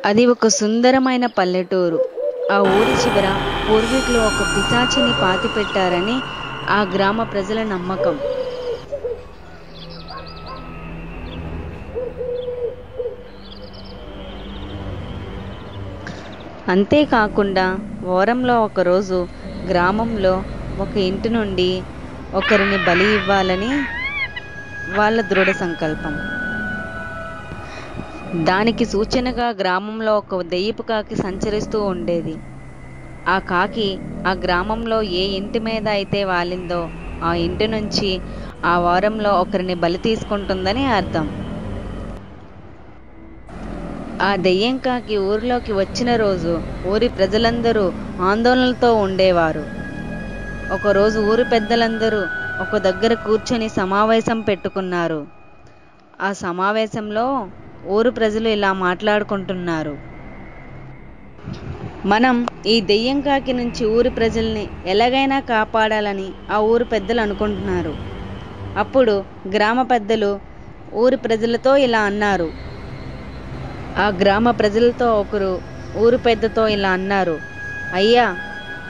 అది ఒక సుందరమైన పల్లెటూరు. ఆ ఊరి చివర పూర్వీకులు ఒక పిశాచిని పాతిపెట్టారని ఆ గ్రామ ప్రజల నమ్మకం. అంతేకాకుండా వారంలో ఒకరోజు గ్రామంలో ఒక ఇంటి నుండి ఒకరిని బలి ఇవ్వాలని వాళ్ళ దృఢ సంకల్పం. దానికి సూచనగా గ్రామంలో ఒక దెయ్యపు కాకి సంచరిస్తూ ఉండేది. ఆ కాకి ఆ గ్రామంలో ఏ ఇంటి మీద అయితే వాలిందో ఆ ఇంటి నుంచి ఆ వారంలో ఒకరిని బలి తీసుకుంటుందని అర్థం. ఆ దెయ్యం కాకి ఊరిలోకి వచ్చిన రోజు ఊరి ప్రజలందరూ ఆందోళనలతో ఉండేవారు. ఒకరోజు ఊరి పెద్దలందరూ ఒక దగ్గర కూర్చొని సమావేశం పెట్టుకున్నారు. ఆ సమావేశంలో ఊరు ప్రజలు ఇలా మాట్లాడుకుంటున్నారు: మనం ఈ దెయ్యం కాకి నుంచి ఊరి ప్రజల్ని ఎలాగైనా కాపాడాలని ఆ ఊరు పెద్దలు అనుకుంటున్నారు. అప్పుడు గ్రామ పెద్దలు ఊరి ప్రజలతో ఇలా అన్నారు. ఆ గ్రామ ప్రజలతో ఒకరు ఊరు పెద్దతో ఇలా అన్నారు: అయ్యా,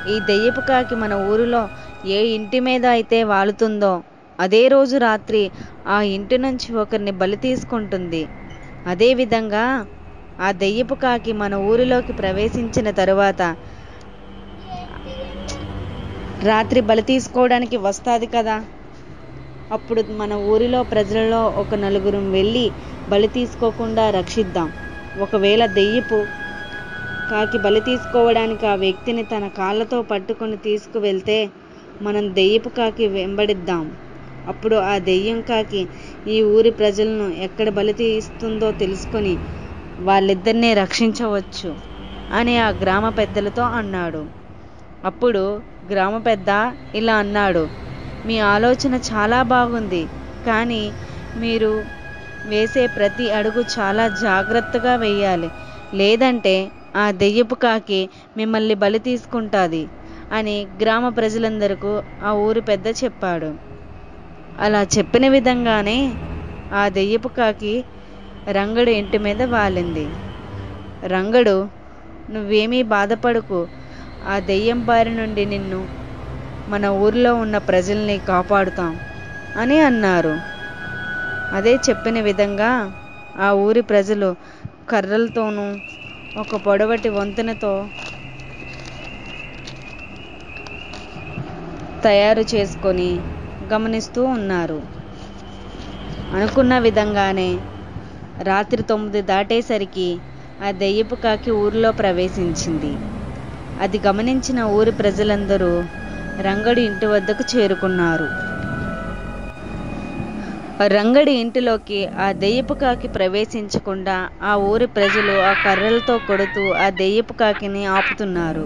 ఈ దెయ్యపు కాకి మన ఊరిలో ఏ ఇంటి మీద అయితే వాలుతుందో అదే రోజు రాత్రి ఆ ఇంటి నుంచి ఒకరిని బలి తీసుకుంటుంది. అదేవిధంగా ఆ దెయ్యపు కాకి మన ఊరిలోకి ప్రవేశించిన తరువాత రాత్రి బలి తీసుకోవడానికి వస్తుంది కదా, అప్పుడు మన ఊరిలో ప్రజలలో ఒక నలుగురు వెళ్ళి బలి తీసుకోకుండా రక్షిద్దాం. ఒకవేళ దెయ్యపు కాకి బలి తీసుకోవడానికి ఆ వ్యక్తిని తన కాళ్ళతో పట్టుకొని తీసుకువెళ్తే మనం దెయ్యపు కాకి వెంబడిద్దాం. అప్పుడు ఆ దెయ్యం కాకి ఈ ఊరి ప్రజలను ఎక్కడ బలి తీస్తుందో తెలుసుకొని వాళ్ళిద్దరినీ రక్షించవచ్చు అని ఆ గ్రామ పెద్దలతో అన్నాడు. అప్పుడు గ్రామ పెద్ద ఇలా అన్నాడు: మీ ఆలోచన చాలా బాగుంది, కానీ మీరు వేసే ప్రతి అడుగు చాలా జాగ్రత్తగా వేయాలి, లేదంటే ఆ దెయ్యపు కాకి మిమ్మల్ని బలి తీసుకుంటుంది అని గ్రామ ప్రజలందరికీ ఆ ఊరి పెద్ద చెప్పాడు. అలా చెప్పిన విధంగానే ఆ దెయ్యపు కాకి రంగడు ఇంటి మీద వాలింది. రంగడు, నువ్వేమీ బాధపడకు, ఆ దెయ్యం బారి నుండి నిన్ను మన ఊరిలో ఉన్న ప్రజల్ని కాపాడుతాం అని అన్నారు. అదే చెప్పిన విధంగా ఆ ఊరి ప్రజలు కర్రలతోనూ ఒక పొడవటి వంతెనతో తయారు చేసుకొని గమనిస్తూ ఉన్నారు. అనుకున్న విధంగానే రాత్రి 9 దాటేసరికి ఆ దెయ్యపు కాకి ఊరిలో ప్రవేశించింది. అది గమనించిన ఊరి ప్రజలందరూ రంగడి ఇంటి వద్దకు చేరుకున్నారు. రంగడి ఇంటిలోకి ఆ దెయ్యపు కాకి ప్రవేశించకుండా ఆ ఊరి ప్రజలు ఆ కర్రలతో కొడుతూ ఆ దెయ్యపు కాకిని ఆపుతున్నారు.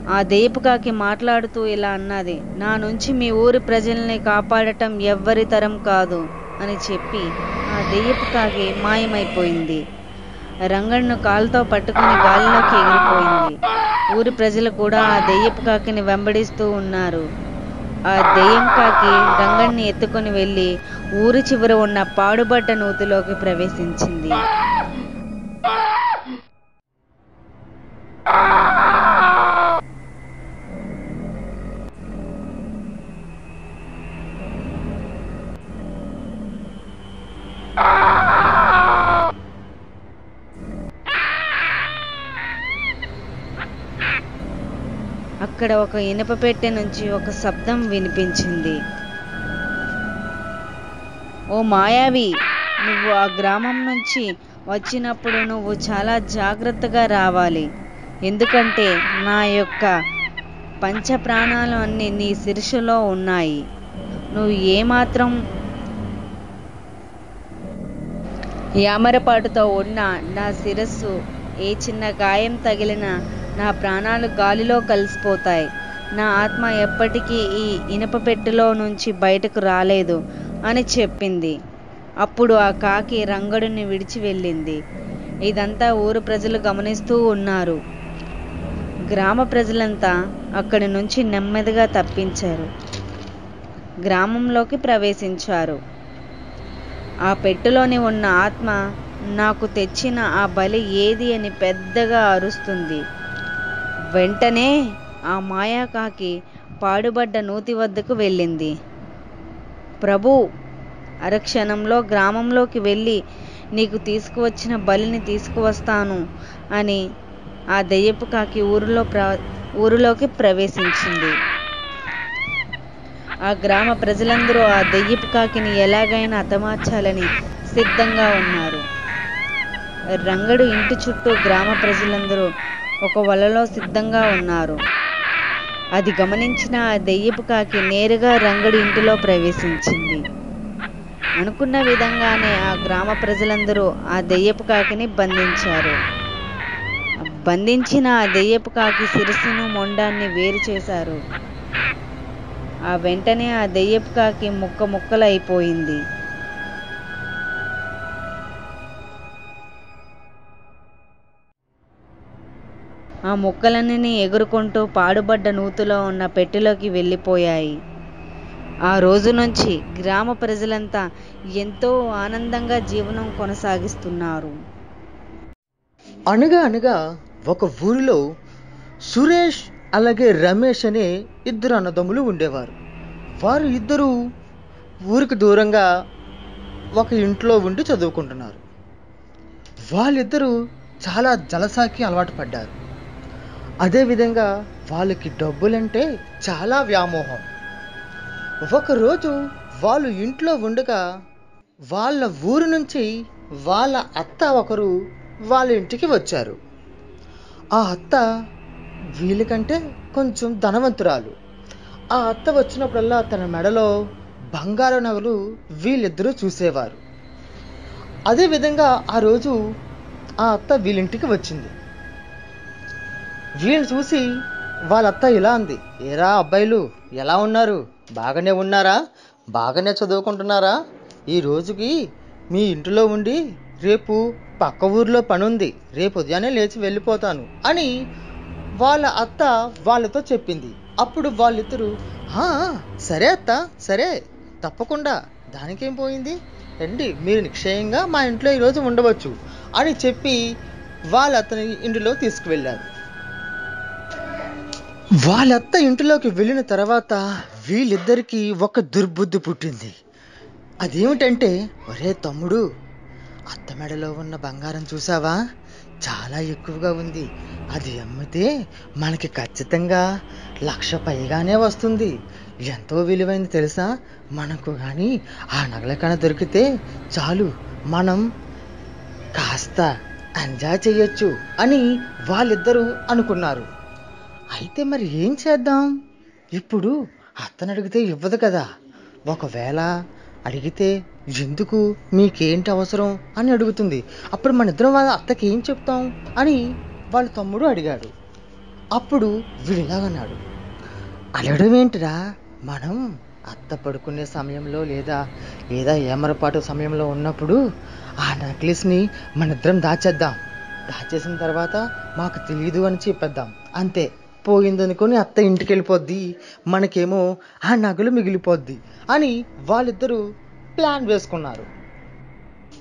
ఆ దెయ్యపు కాకి మాట్లాడుతూ ఇలా అన్నది: నా నుంచి మీ ఊరి ప్రజల్ని కాపాడటం ఎవ్వరి తరం కాదు అని చెప్పి ఆ దెయ్యపు కాకి మాయమైపోయింది. రంగడును కాలుతో పట్టుకుని గాలిలోకి ఎగిరిపోయింది. ఊరి ప్రజలు కూడా ఆ దెయ్యపు కాకిని వెంబడిస్తూ ఉన్నారు. ఆ దెయ్యం కాకి రంగడిని ఎత్తుకొని వెళ్ళి ఊరి చివర ఉన్న పాడుబడ్డ నూతిలోకి ప్రవేశించింది. అక్కడ ఒక ఇనుప పెట్టె నుంచి ఒక శబ్దం వినిపించింది: ఓ మాయావి, నువ్వు ఆ గ్రామం నుంచి వచ్చినప్పుడు నువ్వు చాలా జాగ్రత్తగా రావాలి, ఎందుకంటే నా యొక్క పంచ ప్రాణాలు అన్నీ నీ శిరస్సులో ఉన్నాయి. నువ్వు ఏమాత్రం యామరపాటుతో ఉన్నా నా శిరస్సు ఏ చిన్న గాయం తగిలినా నా ప్రాణాలు గాలిలో కలిసిపోతాయి. నా ఆత్మ ఎప్పటికీ ఈ ఇనుప పెట్టెలో నుంచి బయటకు రాలేదు అని చెప్పింది. అప్పుడు ఆ కాకి రంగడుని విడిచి వెళ్ళింది. ఇదంతా ఊరు ప్రజలు గమనిస్తూ ఉన్నారు. గ్రామ ప్రజలంతా అక్కడి నుంచి నెమ్మదిగా తప్పించారు. గ్రామంలోకి ప్రవేశించారు. ఆ పెట్టెలోని ఉన్న ఆత్మ నాకు తెచ్చిన ఆ బలి ఏది అని పెద్దగా అరుస్తుంది. వెంటనే ఆ మాయాకాకి పాడుబడ్డ నూతి వద్దకు వెళ్ళింది. ప్రభు, అరక్షణంలో గ్రామంలోకి వెళ్ళి నీకు తీసుకువచ్చిన బలిని తీసుకువస్తాను అని ఆ దెయ్యపు కాకి ఊరిలోకి ప్రవేశించింది. ఆ గ్రామ ప్రజలందరూ ఆ దెయ్యపు కాకిని ఎలాగైనా హతమార్చాలని సిద్ధంగా ఉన్నారు. రంగడు ఇంటి చుట్టూ గ్రామ ప్రజలందరూ ఒక వలలో సిద్ధంగా ఉన్నారు. అది గమనించిన ఆ దెయ్యపు కాకి నేరుగా రంగడి ఇంటిలో ప్రవేశించింది. అనుకున్న విధంగానే ఆ గ్రామ ప్రజలందరూ ఆ దెయ్యపు కాకిని బంధించారు. బంధించిన ఆ దెయ్యపు కాకి శిరస్సును మొండాన్ని వేరు చేశారు. ఆ వెంటనే ఆ దెయ్యపు కాకి ముక్కలైపోయింది. ఆ ముక్కలన్నీ ఎగురుకుంటూ పాడుబడ్డ నూతిలో ఉన్న పెట్టెలోకి వెళ్ళిపోయాయి. ఆ రోజు నుంచి గ్రామ ప్రజలంతా ఎంతో ఆనందంగా జీవనం కొనసాగిస్తున్నారు. అనగా అనగా ఒక ఊరిలో సురేష్ అలాగే రమేష్ అనే ఇద్దరు అన్నదమ్ములు ఉండేవారు. వారు ఇద్దరు ఊరికి దూరంగా ఒక ఇంట్లో ఉండి చదువుకుంటున్నారు. వాళ్ళిద్దరూ చాలా జలసాకి అలవాటు పడ్డారు. అదేవిధంగా వాళ్ళకి డబ్బులంటే చాలా వ్యామోహం. ఒకరోజు వాళ్ళు ఇంట్లో ఉండగా వాళ్ళ ఊరు నుంచి వాళ్ళ అత్త ఒకరు వాళ్ళ ఇంటికి వచ్చారు. ఆ అత్త వీళ్ళకంటే కొంచెం ధనవంతురాలు. ఆ అత్త వచ్చినప్పుడల్లా తన మెడలో బంగారు నగలు వీళ్ళిద్దరూ చూసేవారు. అదేవిధంగా ఆ రోజు ఆ అత్త వీళ్ళింటికి వచ్చింది. వీళ్ళని చూసి వాళ్ళ అత్త ఇలా అంది, ఏరా అబ్బాయిలు ఎలా ఉన్నారు? బాగానే ఉన్నారా? బాగానే చదువుకుంటున్నారా? ఈ రోజుకి మీ ఇంటిలో ఉండి రేపు పక్క ఊర్లో పని ఉంది, రేపు ఉదయాన్నే లేచి వెళ్ళిపోతాను అని వాళ్ళ అత్త వాళ్ళతో చెప్పింది. అప్పుడు వాళ్ళిద్దరూ సరే అత్త, సరే తప్పకుండా, దానికేం పోయింది, రండి మీరు నిశ్చయంగా మా ఇంట్లో ఈరోజు ఉండవచ్చు అని చెప్పి వాళ్ళ అత్తని ఇంటిలో తీసుకువెళ్ళారు. వాళ్ళత్త ఇంటిలోకి వెళ్ళిన తర్వాత వీళ్ళిద్దరికీ ఒక దుర్బుద్ధి పుట్టింది. అదేమిటంటే, ఒరే తమ్ముడు, అత్త మెడలో ఉన్న బంగారం చూసావా? చాలా ఎక్కువగా ఉంది. అది అమ్మితే మనకి ఖచ్చితంగా 1,00,000 పైగానే వస్తుంది. ఎంతో విలువైంది తెలుసా? మనకు కానీ ఆ నగలకన్నా దొరికితే చాలు, మనం కాస్త ఎంజాయ్ చేయొచ్చు అని వాళ్ళిద్దరూ అనుకున్నారు. అయితే మరి ఏం చేద్దాం? ఇప్పుడు అత్తను అడిగితే ఇవ్వదు కదా, ఒకవేళ అడిగితే ఎందుకు, మీకేంటి అవసరం అని అడుగుతుంది. అప్పుడు మన ఇద్దరం వాళ్ళ అత్తకి ఏం చెప్తాం అని వాళ్ళ తమ్ముడు అడిగాడు. అప్పుడు వీడిలాగన్నాడు, అడగడం ఏంటిరా, మనం అత్త పడుకునే సమయంలో లేదా ఏమరపాటు సమయంలో ఉన్నప్పుడు ఆ నెక్లెస్ని మన ఇద్దరం దాచేద్దాం. దాచేసిన తర్వాత మాకు తెలియదు అని చెప్పేద్దాం. అంతే, పోయిందనుకొని అత్త ఇంటికి వెళ్ళిపోద్ది, మనకేమో ఆ నగలు మిగిలిపోద్ది అని వాళ్ళిద్దరూ ప్లాన్ వేసుకున్నారు.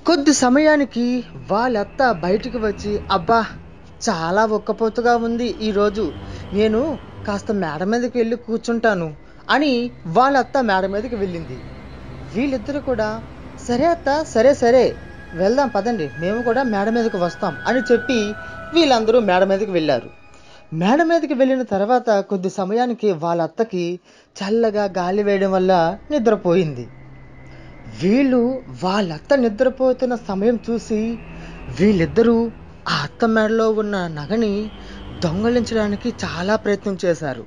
కొద్ది సమయానికి వాళ్ళత్త బయటికి వచ్చి, అబ్బా చాలా ఒక్కపోతుగా ఉంది ఈరోజు, నేను కాస్త మేడ మీదకి వెళ్ళి కూర్చుంటాను అని వాళ్ళత్త మేడ మీదకి వెళ్ళింది. వీళ్ళిద్దరూ కూడా సరే అత్త, సరే సరే వెళ్దాం పదండి, మేము కూడా మేడ మీదకి వస్తాం అని చెప్పి వీళ్ళందరూ మేడ మీదకి వెళ్ళారు. మేడ మీదకి వెళ్ళిన తర్వాత కొద్ది సమయానికి వాళ్ళ అత్తకి చల్లగా గాలి వేయడం వల్ల నిద్రపోయింది. వీళ్ళు వాళ్ళ అత్త నిద్రపోతున్న సమయం చూసి వీళ్ళిద్దరూ ఆ అత్త మెడలో ఉన్న నగని దొంగలించడానికి చాలా ప్రయత్నం చేశారు.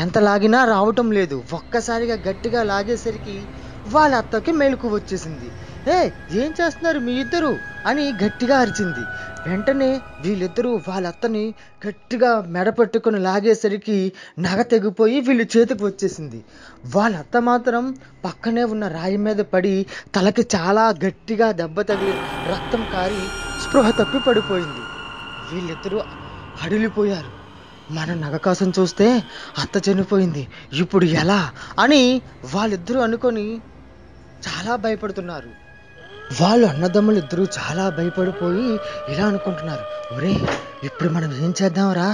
ఎంత లాగినా రావటం లేదు. ఒక్కసారిగా గట్టిగా లాగేసరికి వాళ్ళ అత్తకి మెలకు వచ్చేసింది. ఏం చేస్తున్నారు మీ ఇద్దరు అని గట్టిగా అరిచింది. వెంటనే వీళ్ళిద్దరూ వాళ్ళ అత్తని గట్టిగా మెడపట్టుకుని లాగేసరికి నగ తెగిపోయి వీళ్ళ చేతికి వచ్చేసింది. వాళ్ళ అత్త మాత్రం పక్కనే ఉన్న రాయి మీద పడి తలకి చాలా గట్టిగా దెబ్బ తగిలి రక్తం కారి స్పృహ తప్పి పడిపోయింది. వీళ్ళిద్దరూ హడిలిపోయారు. మన నగ కోసం చూస్తే అత్త చనిపోయింది, ఇప్పుడు ఎలా అని వాళ్ళిద్దరూ అనుకొని చాలా భయపడుతున్నారు. వాళ్ళు అన్నదమ్ములు ఇద్దరూ చాలా భయపడిపోయి ఇలా అనుకుంటున్నారు, ఒరే ఇప్పుడు మనం ఏం చేద్దాంరా,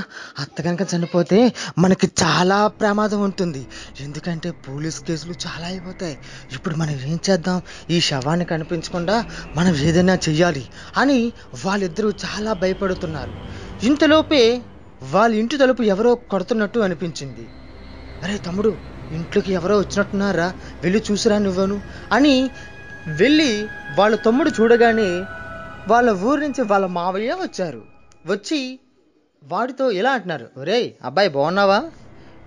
అత్త కనుక చనిపోతే మనకి చాలా ప్రమాదం ఉంటుంది, ఎందుకంటే పోలీస్ కేసులు చాలా అయిపోతాయి, ఇప్పుడు మనం ఏం చేద్దాం, ఈ శవాన్ని కనిపించకుండా మనం ఏదైనా చెయ్యాలి అని వాళ్ళిద్దరూ చాలా భయపడుతున్నారు. ఇంతలోపే వాళ్ళ ఇంటి తలుపు ఎవరో కొడుతున్నట్టు అనిపించింది. అరే తమ్ముడు, ఇంట్లోకి ఎవరో వచ్చినట్టున్నారా, వెళ్ళి చూసిరా నువ్వును అని వెళ్ళి వాళ్ళ తమ్ముడు చూడగానే వాళ్ళ ఊరి నుంచి వాళ్ళ మావయ్య వచ్చారు. వచ్చి వాడితో ఇలా అంటున్నారు, ఒరేయ్ అబ్బాయి బాగున్నావా,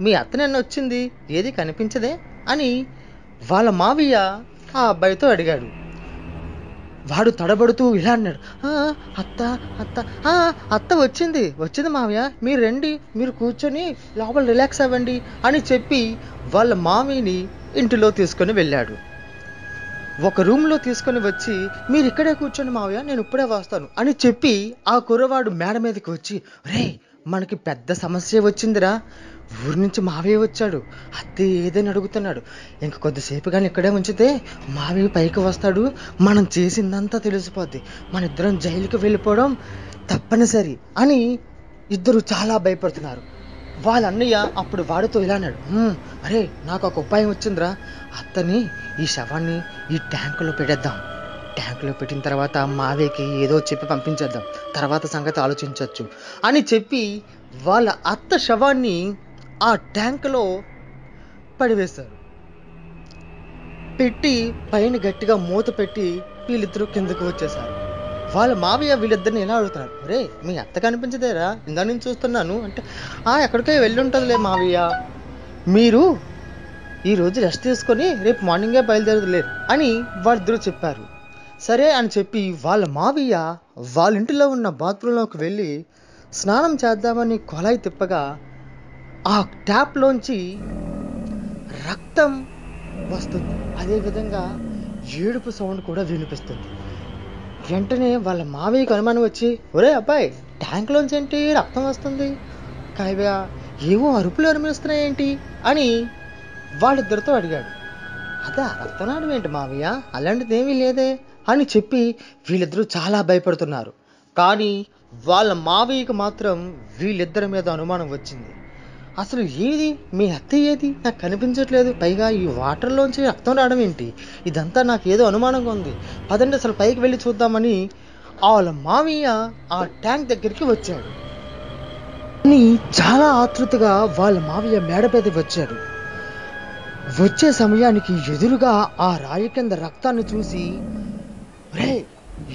మీ అత్త నిన్న వచ్చింది, ఏది కనిపించదే అని వాళ్ళ మావయ్య ఆ అబ్బాయితో అడిగాడు. వాడు తడబడుతూ ఇలా అన్నాడు, అత్త అత్త అత్త వచ్చింది మావయ్య, మీరు రండి, మీరు కూర్చొని లోపల రిలాక్స్ అవ్వండి అని చెప్పి వాళ్ళ మామయ్యని ఇంటిలో తీసుకొని వెళ్ళాడు. ఒక రూమ్లో తీసుకొని వచ్చి మీరు ఇక్కడే కూర్చొని మావయ్య, నేను ఇప్పుడే వస్తాను అని చెప్పి ఆ కుర్రవాడు మేడ మీదకి వచ్చి, రే మనకి పెద్ద సమస్య వచ్చిందిరా, ఊరి నుంచి మావయ్య వచ్చాడు, అత్తే ఏదైనా అడుగుతున్నాడు, ఇంక కొద్దిసేపు కానీ ఇక్కడే ఉంచితే మావయ్య పైకి వస్తాడు, మనం చేసిందంతా తెలిసిపోద్ది, మన ఇద్దరం జైలుకి వెళ్ళిపోవడం తప్పనిసరి అని ఇద్దరు చాలా భయపడుతున్నారు. వాళ్ళ అన్నయ్య అప్పుడు వాడితో ఇలా అన్నాడు, అరే నాకు ఒక ఉపాయం వచ్చిందిరా, అత్తని ఈ శవాన్ని ఈ ట్యాంకులో పెట్టేద్దాం, ట్యాంకులో పెట్టిన తర్వాత మావయ్యకి ఏదో చెప్పి పంపించేద్దాం, తర్వాత సంగతి ఆలోచించవచ్చు అని చెప్పి వాళ్ళ అత్త శవాన్ని ఆ ట్యాంకులో పడివేశారు. పెట్టి పైన గట్టిగా మూత పెట్టి వీళ్ళిద్దరూ కిందకు వచ్చేసారు. వాళ్ళ మావయ్య వీళ్ళిద్దరిని ఎలా అడుగుతున్నారు, రే మీ అత్త కనిపించదేరా, ఇందా నేను చూస్తున్నాను అంటే, ఎక్కడికో వెళ్ళి ఉంటుందిలే మావయ్య, మీరు ఈరోజు రెస్ట్ తీసుకొని రేపు మార్నింగే బయలుదేరదులేరు అని వాళ్ళిద్దరూ చెప్పారు. సరే అని చెప్పి వాళ్ళ మావయ్య వాళ్ళ ఇంటిలో ఉన్న బాత్రూంలోకి వెళ్ళి స్నానం చేద్దామని కొలాయి తిప్పగా ఆ ట్యాప్లోంచి రక్తం వస్తుంది, అదేవిధంగా ఏడుపు సౌండ్ కూడా వినిపిస్తుంది. వెంటనే వాళ్ళ మావయ్యకు అనుమానం వచ్చి, ఒరే అబ్బాయి ట్యాంక్లోంచి ఏంటి రక్తం వస్తుంది, కావ్య ఏవో అరుపులు అనిపిస్తున్నాయేంటి అని వాళ్ళిద్దరితో అడిగాడు. అదా రక్తనాడు ఏంటి మావయ్య, అలాంటిది ఏమీ లేదే అని చెప్పి వీళ్ళిద్దరూ చాలా భయపడుతున్నారు. కానీ వాళ్ళ మావయ్యకు మాత్రం వీళ్ళిద్దరి మీద అనుమానం వచ్చింది. అసలు ఏది మీ అత్త, ఏది నాకు కనిపించట్లేదు, పైగా ఈ వాటర్లోంచి రక్తం రావడం ఏంటి, ఇదంతా నాకు ఏదో అనుమానంగా ఉంది, పదండి అసలు పైకి వెళ్ళి చూద్దామని వాళ్ళ మావయ్య ఆ ట్యాంక్ దగ్గరికి వచ్చాడు. చాలా ఆతృతగా వాళ్ళ మావయ్య మేడ మీదకి వచ్చాడు. వచ్చే సమయానికి ఎదురుగా ఆ రాయి కింద రక్తాన్ని చూసి, రే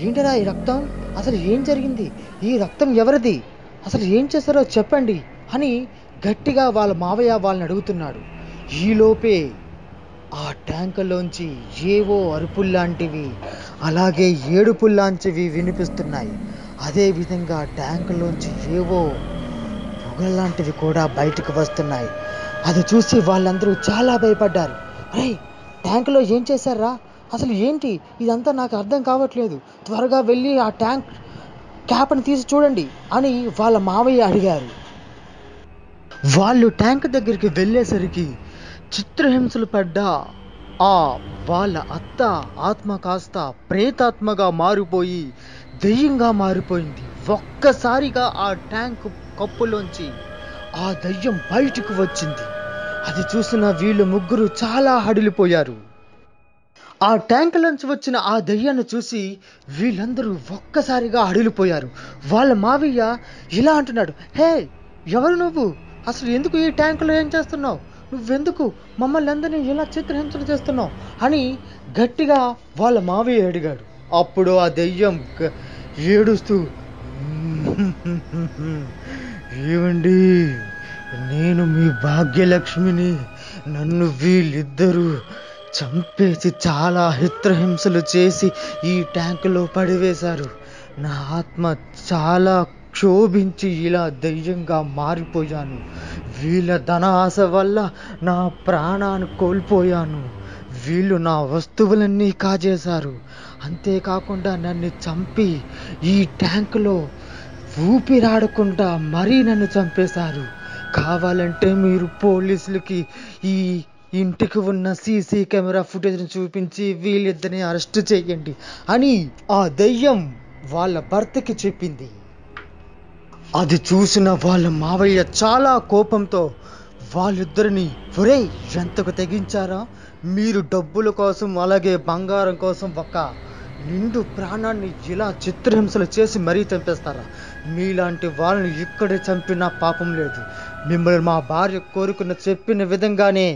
ఏంటరా ఈ రక్తం, అసలు ఏం జరిగింది, ఈ రక్తం ఎవరిది, అసలు ఏం చేస్తారో చెప్పండి అని గట్టిగా వాళ్ళ మావయ్య వాళ్ళని అడుగుతున్నాడు. ఈలోపే ఆ ట్యాంకులోంచి ఏవో అరుపుల్లాంటివి అలాగే ఏడుపుల్లాంటివి వినిపిస్తున్నాయి. అదేవిధంగా ట్యాంకులోంచి ఏవో పొగల్లాంటివి కూడా బయటకు వస్తున్నాయి. అది చూసి వాళ్ళందరూ చాలా భయపడ్డారు. అరే ట్యాంకులో ఏం చేశారా, అసలు ఏంటి ఇదంతా నాకు అర్థం కావట్లేదు, త్వరగా వెళ్ళి ఆ ట్యాంక్ క్యాప్ని తీసి చూడండి అని వాళ్ళ మావయ్య అడిగారు. వాళ్ళు ట్యాంక్ దగ్గరికి వెళ్ళేసరికి చిత్రహింసలు పడ్డ ఆ వాళ్ళ అత్త ఆత్మ కాస్త ప్రేతాత్మగా మారిపోయి దెయ్యంగా మారిపోయింది. ఒక్కసారిగా ఆ ట్యాంక్ కప్పులోంచి ఆ దయ్యం బయటకు వచ్చింది. అది చూసిన వీళ్ళు ముగ్గురు చాలా హడిలిపోయారు. ఆ ట్యాంక్ నుంచి వచ్చిన ఆ దయ్యాన్ని చూసి వీళ్ళందరూ ఒక్కసారిగా హడిలిపోయారు. వాళ్ళ మావయ్య ఇలా అంటున్నాడు, హే ఎవరు నువ్వు, అసలు ఎందుకు ఈ ట్యాంకులో ఏం చేస్తున్నావు, నువ్వెందుకు మమ్మల్ని అందరినీ ఇలా చిత్రహింసలు చేస్తున్నావు అని గట్టిగా వాళ్ళ మావయ్య అడిగాడు. అప్పుడు ఆ దెయ్యం ఏడుస్తూ, ఏమండి నేను మీ భాగ్యలక్ష్మిని, నన్ను వీళ్ళిద్దరూ చంపేసి చాలా చిత్రహింసలు చేసి ఈ ట్యాంకులో పడివేశారు, నా ఆత్మ చాలా క్షోభించి ఇలా దయ్యంగా మారిపోయాను. వీళ్ళ ధన ఆశ వల్ల నా ప్రాణాన్ని కోల్పోయాను. వీళ్ళు నా వస్తువులన్నీ కాజేశారు. అంతేకాకుండా నన్ను చంపి ఈ ట్యాంకులో ఊపిరాడకుండా మరీ నన్ను చంపేశారు. కావాలంటే మీరు పోలీసులకి ఈ ఇంటికి ఉన్న సీసీ కెమెరా ఫుటేజ్ని చూపించి వీళ్ళిద్దరిని అరెస్ట్ చేయండి అని ఆ దయ్యం వాళ్ళ భర్తకి చెప్పింది. అది చూసిన వాళ్ళ మావయ్య చాలా కోపంతో వాళ్ళిద్దరిని, ఒరేయ్ ఎంతకు తెగించారా, మీరు డబ్బుల కోసం అలాగే బంగారం కోసం ఒక నిండు ప్రాణాన్ని ఇలా చిత్రహింసలు చేసి మరీ చంపేస్తారా? మీలాంటి వాళ్ళని ఇక్కడే చంపినా పాపం లేదు. మిమ్మల్ని మా భార్య కోరుకున్న చెప్పిన విధంగానే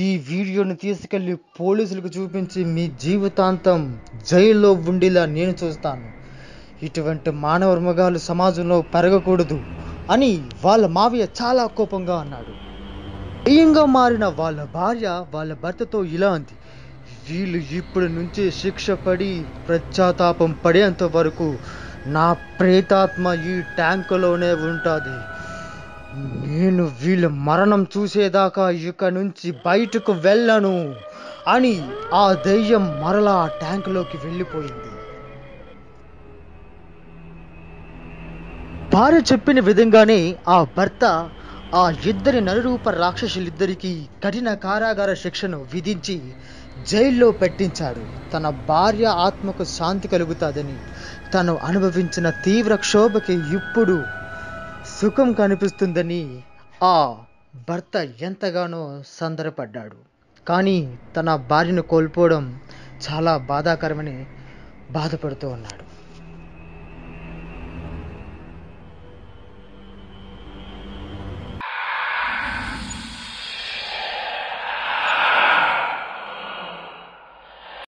ఈ వీడియోని తీసుకెళ్లి పోలీసులకు చూపించి మీ జీవితాంతం జైల్లో ఉండేలా నేను చూస్తాను. ఇటువంటి మానవ మృగాలు సమాజంలో పెరగకూడదు అని వాళ్ళ మావయ్య చాలా కోపంగా అన్నాడు. దయ్యంగా మారిన వాళ్ళ భార్య వాళ్ళ భర్తతో ఇలా అంది, వీళ్ళు ఇప్పటి నుంచి శిక్ష పడి పశ్చాత్తాపం పడేంత వరకు నా ప్రేతాత్మ ఈ ట్యాంకులోనే ఉంటుంది. నేను వీళ్ళ మరణం చూసేదాకా ఇక నుంచి బయటకు వెళ్ళను అని ఆ దయ్యం మరలా ఆ ట్యాంకులోకి వెళ్ళిపోయింది. భార్య చెప్పిన విధంగానే ఆ భర్త ఆ ఇద్దరి నలురూప రాక్షసులిద్దరికీ కఠిన కారాగార శిక్షను విధించి జైల్లో పెట్టించాడు. తన భార్య ఆత్మకు శాంతి కలుగుతాదని, తను అనుభవించిన తీవ్ర క్షోభకి ఇప్పుడు సుఖం కనిపిస్తుందని ఆ భర్త ఎంతగానో సంబరపడ్డాడు. కానీ తన భార్యను కోల్పోవడం చాలా బాధాకరమని బాధపడుతూ ఉన్నాడు.